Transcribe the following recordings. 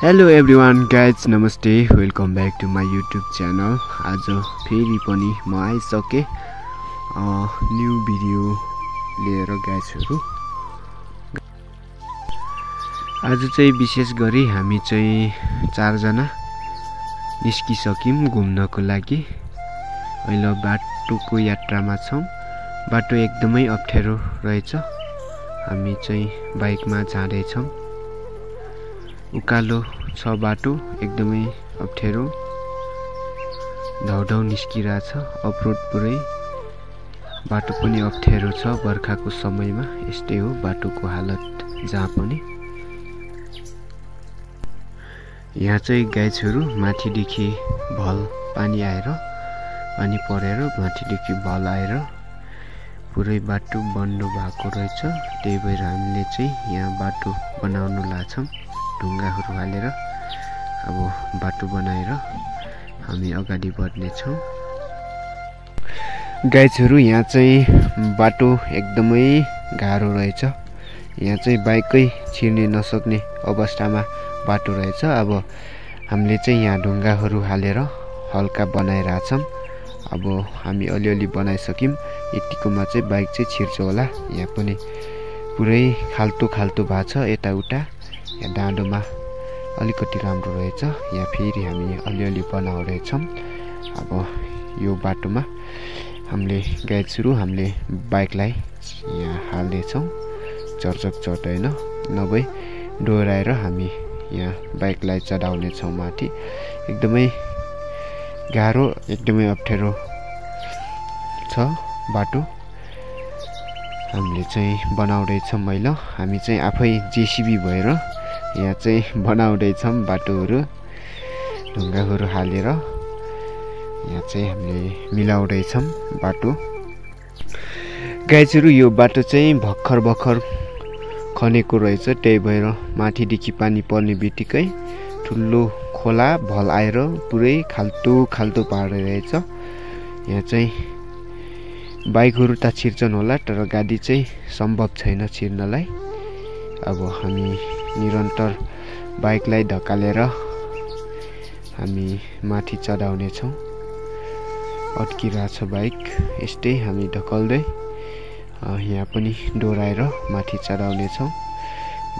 Hello everyone guys, नमस्ते, welcome back to my YouTube channel. आज फेरि पनि म आइसके न्यू भिडियो लिएर गाइजहरु। आज चाहिँ विशेष गरी हामी चाहिँ 4 जना निस्किसक्यौं घुम्नको लागि। अहिले बाटोको यात्रामा छौं। बाटो एकदमै अप्ठ्यारो रहेछ। हामी चाहिँ बाइकमा जाँदै छौं। उकालो छ बाटो, एकदमै अप्ठ्यारो, धाउधाउ निस्किरहेछ। अफरोड पुरै बाटो पनि अप्ठ्यारो छ बर्खाको समयमा। यस्तै हो बाटोको हालत जहाँ पनि। यहाँ चाहिँ गाइजहरु माथिदेखि भल पानी आएर, पानी परेर माथिदेखि भल आएर पुरै बाटो बन्द भएको रहेछ। त्यही भएर हामीले चाहिँ यहाँ बाटो बनाउन लाग्छौं। ढुङ्गाहरू हालेर अब बाटो बनाएर हामी अगाडि बढ्ने छौं। गाइजहरु यहाँ चाहिँ बाटो एकदमै गाह्रो रहेछ। यहाँ चाहिँ बाइकै छिर्ने नसक्ने अवस्थामा बाटो रहेछ। अब हामीले चाहिँ यहाँ ढुङ्गाहरू हालेर हल्का बनाइराछौं। अब हामी अलिअलि बनाइसक्यौं। यतिकोमा चाहिँ बाइक चाहिँ छिर्छ होला। यहाँ पनि पुरै खाल्टो खाल्टो भएको छ। यताउता यहाँ डाँडोमा अलिकति राम्रो रहेछ। यहाँ फेरि हामी अलिअलि बनाउँदैछौं। अब यो बाटोमा हामीले गाइजहरु हामीले बाइकलाई यहाँ हाल्दैछौं। चर्चक चढ्दैन, नभए डोराएर हामी यहाँ बाइकलाई चढाउने छौं माथि। एकदमै गाह्रो, एकदमै अप्ठ्यारो छ बाटो। हामीले चाहिँ बनाउँदैछौं। मैले हामी चाहिँ आफै जेसीबी भएर यहाँ चाहिँ बनाउँदैछौं बाटोहरू। ढुङ्गाहरू हालेर यहाँ चाहिँ हामीले मिलाउँदैछौं बाटो। गाइजहरु यो बाटो चाहिँ भर्खर भर्खर खनेको रहेछ। त्यही भएर माथिदेखि पानी पर्ने बित्तिकै ठुलो खोला भल आएर पुरै खाल्टो खाल्टो पारिरहेछ। यहाँ चाहिँ बाइकहरू त छिर्छन् होला, तर गाडी चाहिँ सम्भव छैन छिर्नलाई। अब हामी निरन्तर बाइकलाई ढकालेर हामी माथि चढाउने छौं। अड्किरहेछ बाइक। यस्तै हामी ढकल्दै यहाँ पनि डोराएर माथि चढाउने छौं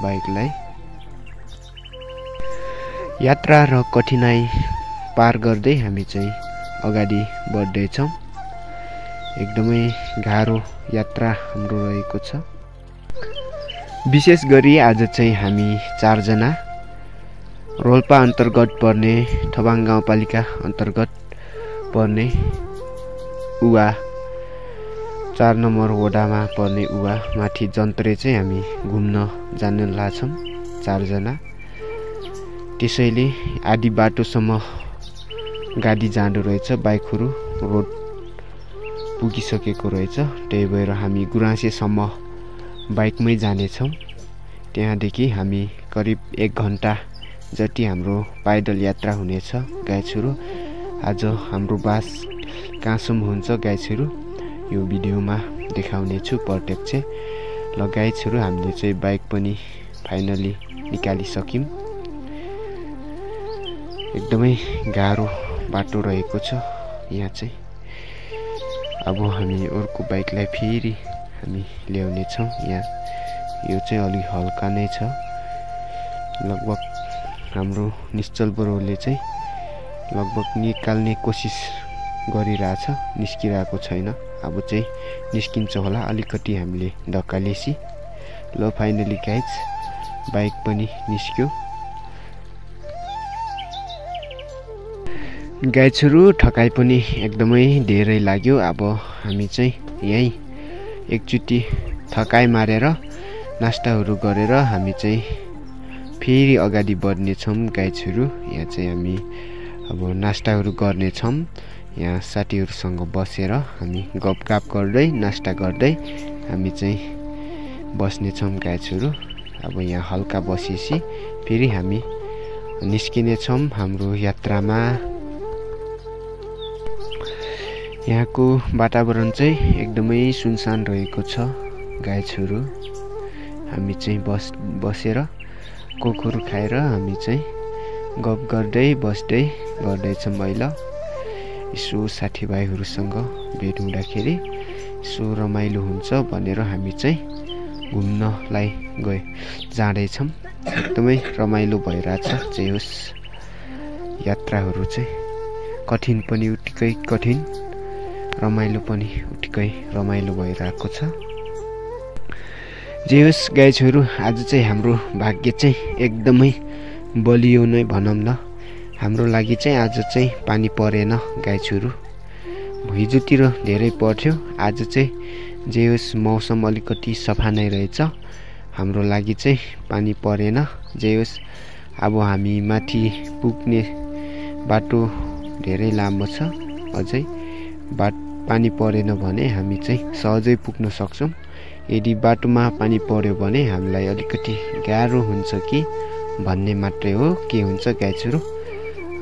बाइकलाई। यात्रा र कठिनाई पार गर्दै हामी चाहिँ अगाडि बढ्दै छौं। एकदमै गाह्रो यात्रा हाम्रो रहेको छ। विशेष गरी आज चाहिँ हामी 4 जना रोल्पा अन्तर्गत पर्ने थबाङ गाउँपालिका अन्तर्गत पर्ने उवा 4 नम्बर वडामा पर्ने उवा माथि जन्त्रे चाहिँ हामी घुम्न जान लाग्छौं 4 जना। त्यसैले आधी बाटोसम्म गाडी जाँदो रहेछ। बाइकहरू रोड पुगिसकेको रहेछ। त्यही भएर हामी गुराँसेसम्म बाइकमै जानेछौं। त्यहाँदेखि हामी करिब 1 घण्टा जति हाम्रो पैदल यात्रा हुनेछ गाइजहरु। आज हाम्रो बास कहाँसम्म हुन्छ गाइजहरु यो भिडियोमा देखाउने छु प्रत्यक्ष। ल गाइजहरु हामीले चाहिँ बाइक पनि फाइनली निकालिसक्यौं। एकदमै गाह्रो बाटो रहेको छ यहाँ चाहिँ। अब हामी अर्को बाइकलाई फेरि हामी ल्याउने छौं। यहाँ यो चाहिँ अलि हल्का नै छ। लगभग हाम्रो निश्चल बरोले चाहिँ लगभग निकाल्ने कोसिस गरिरहेछ, निस्किरहेको छैन। अब चाहिँ निस्किन्छ होला अलिकति हामीले ढकालेसी। ल फाइनली गाइज बाइक पनि निस्क्यो। गाइजहरु ठकाइ पनि एकदमै धेरै लाग्यो। अब हामी चाहिँ यही एकचोटी थकाइ मारेर नास्ताहरू गरेर हामी चाहिँ फेरि अगाडि बढ्ने छौं गाइजहरु। यहाँ चाहिँ हामी अब नास्ताहरू गर्ने छौं। यहाँ साथीहरूसँग बसेर हामी गफगाफ गर्दै नास्ता गर्दै हामी चाहिँ बस्ने छौं गाइजहरु। अब यहाँ हल्का बसेपछि फेरि हामी निस्किने छौं हाम्रो यात्रामा। यहाँको वातावरण चाहिँ एकदमै सुनसान रहेको छ गाइजहरु। हामी चाहिँ बसेर कोकहरू खाएर हामी चाहिँ गफ गर्दै बस्दै गर्दैछौँ अहिले। यसो साथीभाइहरूसँग भेट हुँदाखेरि यसो रमाइलो हुन्छ भनेर हामी चाहिँ घुम्नलाई जाँदैछौँ। एकदमै रमाइलो भइरहेछ। जे होस् यात्राहरू चाहिँ कठिन पनि उत्तिकै कठिन, रमाइलो पनि उत्तिकै रमाइलो भइरहेको छ। जे होस् गाइजहरू, आज चाहिँ हाम्रो भाग्य चाहिँ एकदमै बलियो नै भनौँ न। हाम्रो लागि चाहिँ आज चाहिँ पानी परेन गाइजहरू। हिजोतिर धेरै पर्थ्यो, आज चाहिँ जे होस् मौसम अलिकति सफा नै रहेछ। हाम्रो लागि चाहिँ पानी परेन। जे होस् अब हामी माथि पुग्ने बाटो धेरै लामो छ। अझै पानी परेन भने हामी चाहिँ सहजै पुग्न सक्छौँ। यदि बाटोमा पानी पर्यो भने हामीलाई अलिकति गाह्रो हुन्छ कि भन्ने मात्रै हो। के हुन्छ गाइजहरू,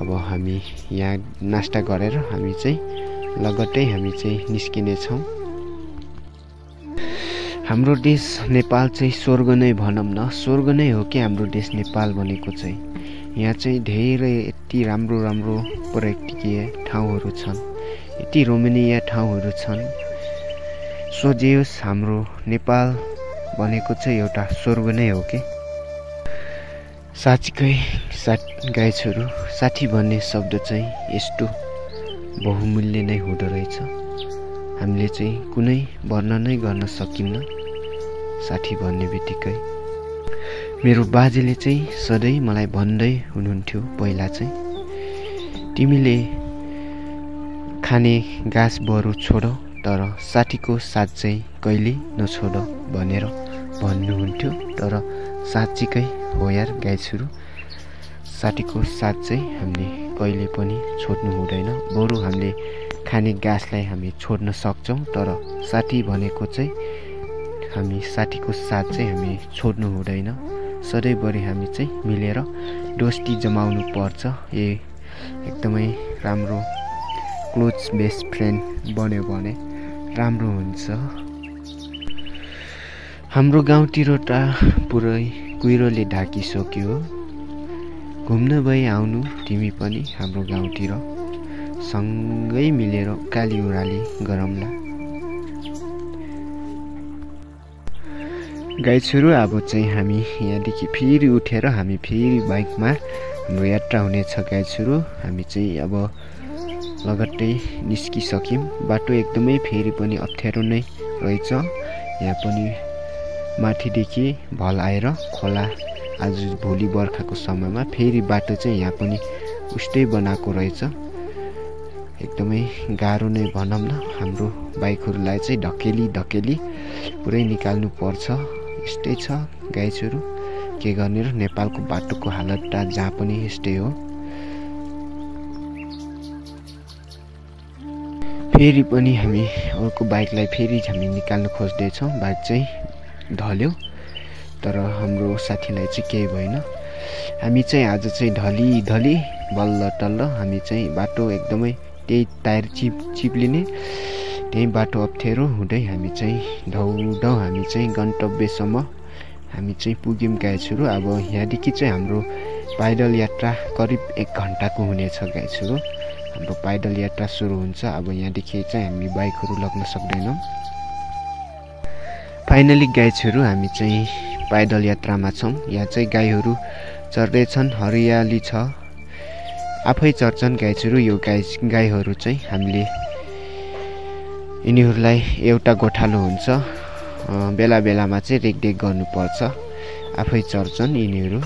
अब हामी यहाँ नास्ता गरेर हामी चाहिँ लगत्तै हामी चाहिँ निस्किनेछौँ। हाम्रो देश नेपाल चाहिँ स्वर्ग नै भनौँ न। स्वर्ग नै हो कि हाम्रो देश नेपाल भनेको चाहिँ। यहाँ चाहिँ धेरै यति राम्रो राम्रो पर्यटकीय ठाउँहरू छन्, यति रमणीय ठाउँहरू छन्। सो जे होस् हाम्रो नेपाल भनेको चाहिँ एउटा स्वर्ग नै हो कि। साँच्चीकै गाइजहरू, साथी भन्ने शब्द चाहिँ यस्तो बहुमूल्य नै हुँदो रहेछ। हामीले चाहिँ कुनै वर्णनै गर्न सकिन्न साथी भन्ने बित्तिकै। मेरो बाजेले चाहिँ सधैँ मलाई भन्दै हुनुहुन्थ्यो पहिला चाहिँ, तिमीले खाने घाँस बरु छोड तर साथीको साथ चाहिँ कहिले नछोड भनेर भन्नुहुन्थ्यो। तर साँच्चीकै हो यार गाइजहरू, साथीको साथ चाहिँ हामीले कहिले पनि छोड्नु हुँदैन। बरु हामीले खाने घाँसलाई हामी छोड्न सक्छौँ, तर साथी भनेको चाहिँ हामी साथीको साथ चाहिँ हामी छोड्नु हुँदैन। सधैँभरि हामी चाहिँ मिलेर दोस्ती जमाउनु पर्छ। एकदमै राम्रो क्लोज बेस्ट फ्रेन्ड बन्यो भने राम्रो हुन्छ। हाम्रो गाउँतिर त पुरै कुहिरोले ढाकिसक्यो। घुम्न भई आउनु तिमी पनि हाम्रो गाउँतिर, सँगै मिलेर उकाली ओह्राली गरौँला। गाइजहरू, अब चाहिँ हामी यहाँदेखि फेरि उठेर हामी फेरि बाइकमा हाम्रो यात्रा हुनेछ गाइजहरू। हामी चाहिँ अब लगत्तै निस्किसक्यौँ। बाटो एकदमै फेरि पनि अप्ठ्यारो नै रहेछ। यहाँ पनि माथिदेखि भल आएर खोला आज भोलि बर्खाको समयमा फेरि बाटो चाहिँ यहाँ पनि उस्तै बनाएको रहेछ। एकदमै गाह्रो नै भनौँ न। हाम्रो बाइकहरूलाई चाहिँ ढकेली पुरै निकाल्नु पर्छ। यस्तै छ गाइजहरू, के गर्ने र। नेपालको बाटोको हालत त जहाँ पनि यस्तै हो। फेरि पनि हामी अर्को बाइकलाई फेरि हामी निकाल्न खोज्दैछौँ। बाइक चाहिँ ढल्यो, तर हाम्रो साथीलाई चाहिँ केही भएन। हामी चाहिँ आज चाहिँ ढली बल्ल टल्ल हामी चाहिँ बाटो एकदमै त्यही टायर चिप्लिने त्यही बाटो अप्ठ्यारो हुँदै हामी चाहिँ ढौ हामी चाहिँ गन्तव्यसम्म हामी चाहिँ पुग्यौँ गाइजहरू। अब यहाँदेखि चाहिँ हाम्रो पैदल यात्रा करिब 1 घन्टाको हुनेछ गाइजहरू। हाम्रो पैदल यात्रा सुरु हुन्छ। अब यहाँदेखि चाहिँ हामी बाइकहरू लग्न सक्दैनौँ। फाइनली गाइजहरू, हामी चाहिँ पैदल यात्रामा छौँ। यहाँ चाहिँ गाईहरू चर्दैछन्, हरियाली छ, आफै चर्छन् गाइजहरू। यो गाईहरू चाहिँ हामीले यिनीहरूलाई एउटा गोठालो हुन्छ, बेला बेलामा चाहिँ रेखदेख गर्नुपर्छ। आफै चर्छन् यिनीहरू।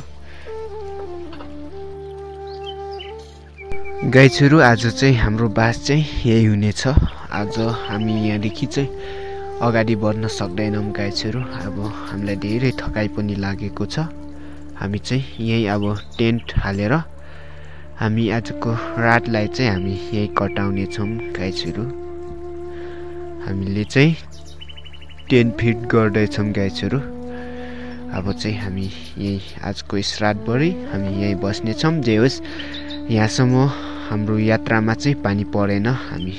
गाइजहरू, आज चाहिँ हाम्रो बास चाहिँ यही हुनेछ। आज हामी यहाँदेखि चाहिँ अगाडि बढ्न सक्दैनौँ गाइजहरू। अब हामीलाई धेरै थकाइ पनि लागेको छ। हामी चाहिँ यही अब टेन्ट हालेर हामी आजको रातलाई चाहिँ हामी यही कटाउने छौँ गाइजहरू। हामीले चाहिँ टेन्ट फिट गर्दैछौँ गाइजहरू। अब चाहिँ हामी यही आजको यस रातभरि हामी यही बस्नेछौँ। जे होस् यहाँसम्म हाम्रो यात्रामा चाहिँ पानी परेन, हामी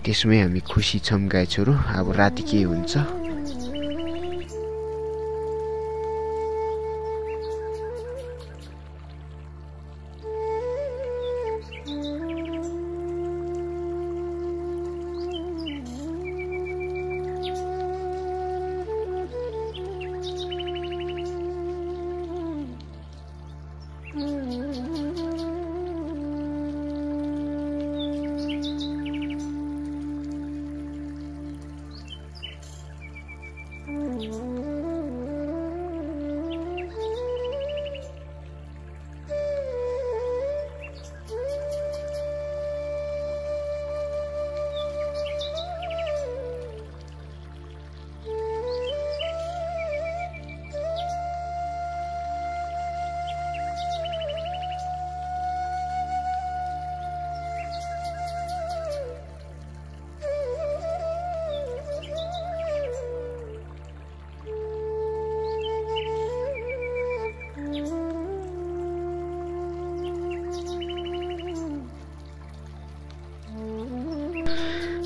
त्यसमै हामी खुसी छौँ गाइजहरू। अब राति के हुन्छ।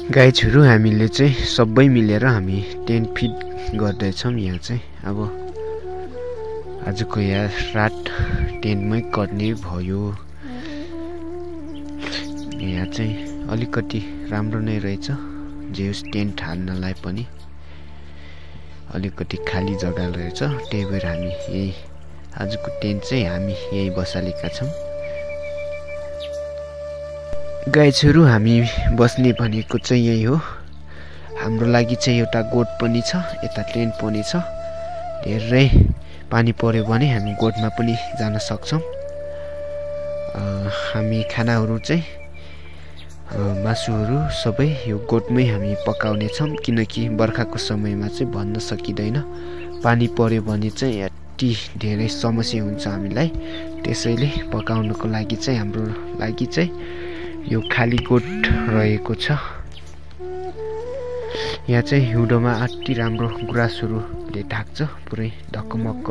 गाईहरू हामीले चाहिँ सबै मिलेर हामी टेन्ट फिट गर्दैछौँ। यहाँ चाहिँ अब आजको यहाँ रात टेन्टमै कट्ने भयो। यहाँ चाहिँ अलिकति राम्रो नै रहेछ, जे होस् टेन्ट हाल्नलाई पनि अलिकति खाली जग्गा रहेछ। त्यही भएर हामी यही आजको टेन्ट चाहिँ हामी यही बसालेका छौँ। गाईहरू हामी बस्ने भनेको चाहिँ यही हो। हाम्रो लागि चाहिँ एउटा गोठ पनि छ, यता टेन्ट पनि छ। धेरै पानी पर्यो भने हामी गोठमा पनि जान सक्छौँ। हामी खानाहरू चाहिँ मासुहरू सबै यो गोठमै हामी पकाउने छौँ, किनकि बर्खाको समयमा चाहिँ भन्न सकिँदैन। पानी पर्यो भने चाहिँ यति धेरै समस्या हुन्छ हामीलाई। त्यसैले पकाउनको लागि चाहिँ हाम्रो लागि चाहिँ यो खाली गोठ रहेको छ। यहाँ चाहिँ हिउँदोमा अति राम्रो गुराँसहरूले ढाक्छ, पुरै ढकमक्क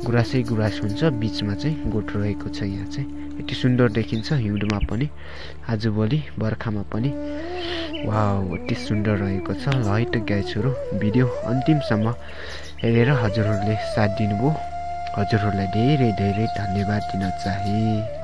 गुराँसै गुराँस हुन्छ। बिचमा चाहिँ गोठ रहेको छ। यहाँ चाहिँ यति सुन्दर देखिन्छ हिउँदोमा पनि, आजभोलि बर्खामा पनि। वाउ, यति सुन्दर रहेको छ। ल है त गाइजहरू, भिडियो अन्तिमसम्म हेरेर हजुरहरूले साथ दिनुभयो। हजुरहरूलाई धेरै धेरै धन्यवाद दिन चाहे।